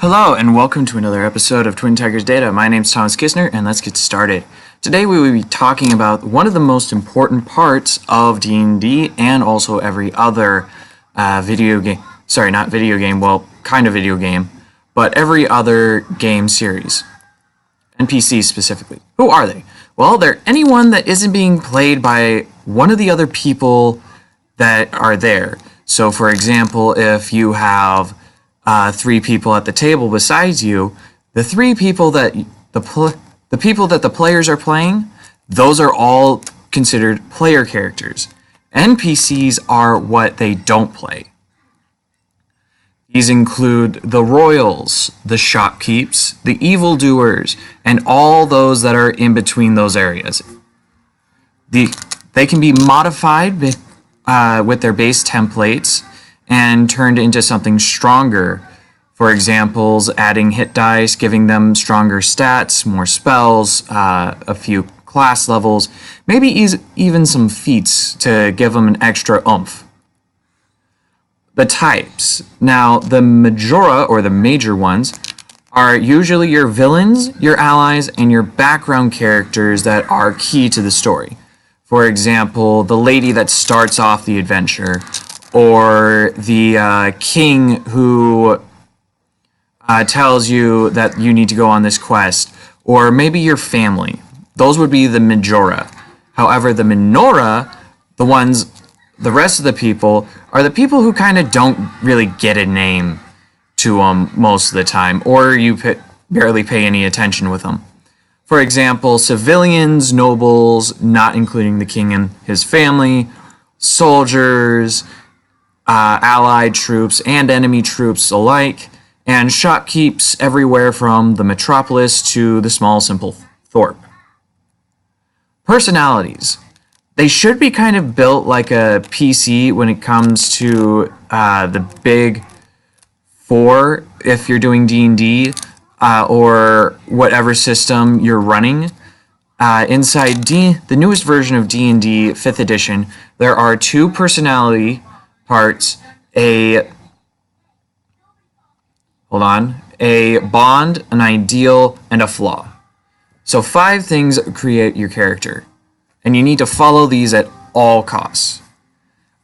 Hello and welcome to another episode of Twin Tigers Data. My name's Thomas Kistner and let's get started. Today we will be talking about one of the most important parts of D&D and also every other video game, not video game, well, kind of video game, but every other game series. NPCs specifically. Who are they? Well, they're anyone that isn't being played by one of the other people that are there. So for example, if you have three people at the table besides you, the three people that the people that the players are playing, those are all considered player characters. NPCs are what they don't play. These include the royals, the shopkeepers, the evildoers, and all those that are in between those areas. They can be modified with their base templates and turned into something stronger. For examples, adding hit dice, giving them stronger stats, more spells, a few class levels, maybe even some feats to give them an extra oomph. The types. Now, the majora, or the major ones, are usually your villains, your allies, and your background characters that are key to the story. For example, the lady that starts off the adventure, or the king who tells you that you need to go on this quest, or maybe your family. Those would be the majora. However, the minora, the rest of the people, are the people who kind of don't really get a name to them most of the time, or you barely pay any attention with them. For example, civilians, nobles, not including the king and his family, soldiers, allied troops and enemy troops alike, and shopkeepers everywhere from the metropolis to the small, simple thorp. Personalities. They should be kind of built like a PC when it comes to the big four if you're doing D&D or whatever system you're running. Inside the newest version of D&D 5th edition, there are two personality parts, a bond, an ideal, and a flaw. So 5 things create your character, and you need to follow these at all costs.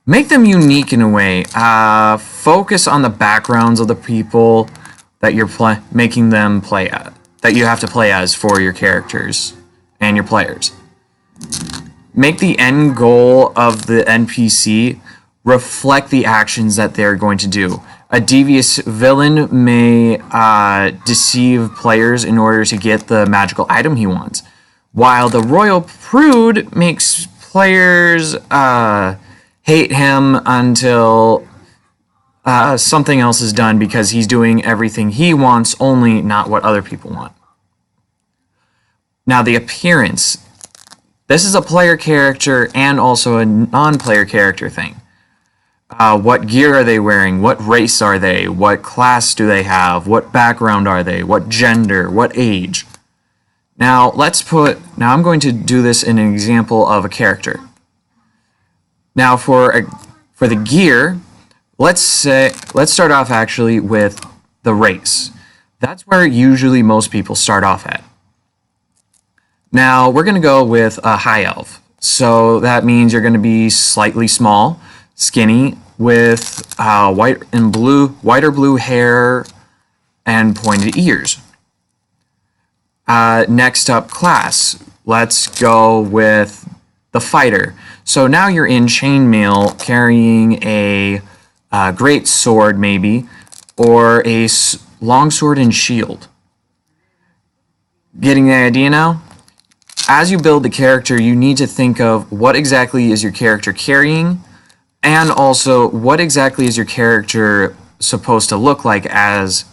Make them unique in a way. Focus on the backgrounds of the people that you're making them play at, that you have to play as for your characters and your players. Make the end goal of the NPC reflect the actions that they're going to do. A devious villain may deceive players in order to get the magical item he wants, while the royal prude makes players hate him until something else is done because he's doing everything he wants, only not what other people want. Now, the appearance. This is a player character and also a non-player character thing. What gear are they wearing? What race are they? What class do they have? What background are they? What gender? What age? Now I'm going to do this in an example of a character. Now for the gear, let's start off actually with the race. That's where usually most people start off at. Now we're going to go with a high elf. So that means you're going to be slightly small, skinny, with white or blue hair and pointed ears. Next up, class. Let's go with the fighter. So now you're in chainmail, carrying a great sword maybe, or a long sword and shield. Getting the idea now? As you build the character, you need to think of what exactly is your character carrying, and also what exactly is your character supposed to look like as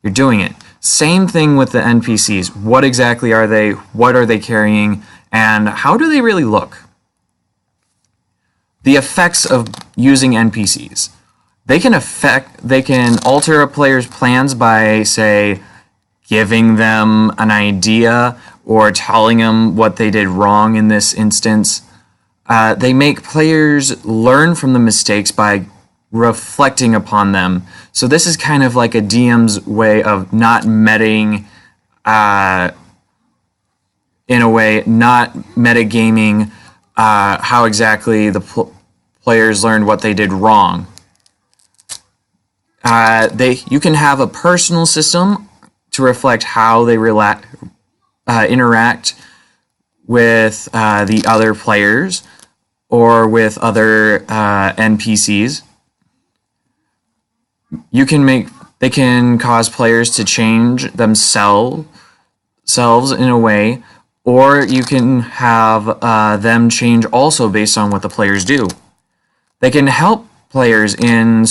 you're doing it. Same thing with the NPCs. What exactly are they? What are they carrying? And how do they really look? The effects of using NPCs. They can alter a player's plans by, say, giving them an idea or telling them what they did wrong in this instance. They make players learn from the mistakes by reflecting upon them. So this is kind of like a DM's way of not metaing, in a way, not metagaming how exactly the players learned what they did wrong. You can have a personal system to reflect how they interact with the other players or with other NPCs. They can cause players to change themselves in a way, or you can have them change also based on what the players do. They can help players in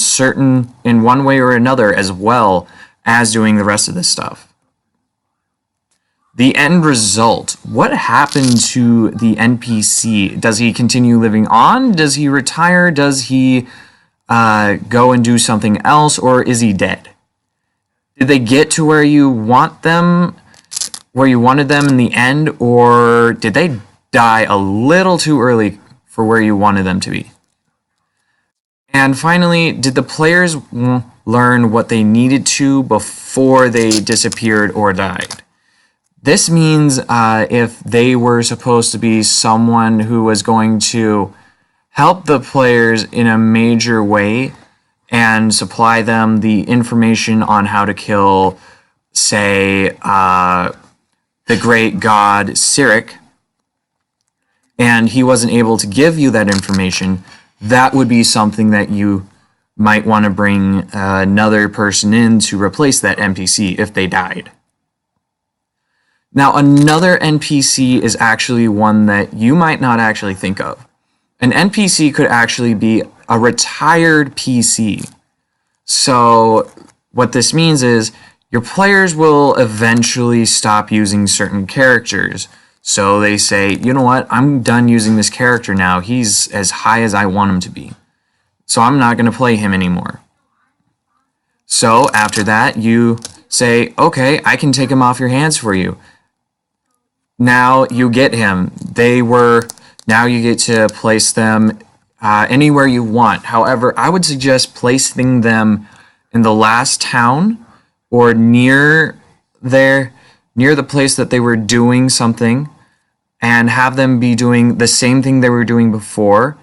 one way or another, as well as doing the rest of this stuff. The end result. What happened to the NPC? Does he continue living on? Does he retire? Does he go and do something else, or is he dead? Did they get to where you wanted them in the end, or did they die a little too early for where you wanted them to be? And finally, did the players learn what they needed to before they disappeared or died? This means if they were supposed to be someone who was going to help the players in a major way and supply them the information on how to kill, say, the great god Cyric, and he wasn't able to give you that information, that would be something that you might want to bring another person in to replace that NPC if they died. Now, another NPC is actually one that you might not actually think of. An NPC could actually be a retired PC. So what this means is your players will eventually stop using certain characters. So they say, you know what, I'm done using this character now. He's as high as I want him to be. So I'm not going to play him anymore. So after that, you say, okay, I can take him off your hands for you. Now you get him. Now you get to place them anywhere you want. However, I would suggest placing them in the last town or near the place that they were doing something, and have them be doing the same thing they were doing before,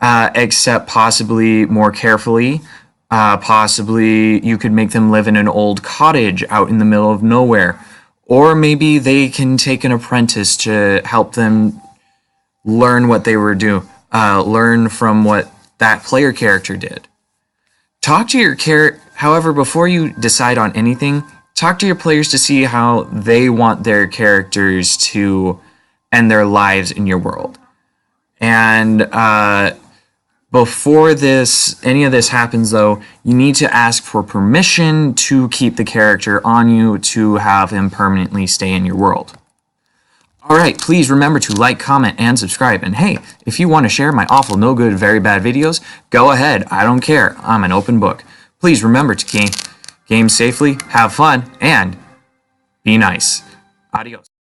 except possibly more carefully. Possibly you could make them live in an old cottage out in the middle of nowhere. Or maybe they can take an apprentice to help them learn what they were doing, learn from what that player character did. Talk to your however, before you decide on anything, talk to your players to see how they want their characters to end their lives in your world. And before any of this happens, though, you need to ask for permission to keep the character on you to have him permanently stay in your world. Alright, please remember to like, comment, and subscribe. And hey, if you want to share my awful, no good, very bad videos, go ahead. I don't care. I'm an open book. Please remember to game safely, have fun, and be nice. Adios.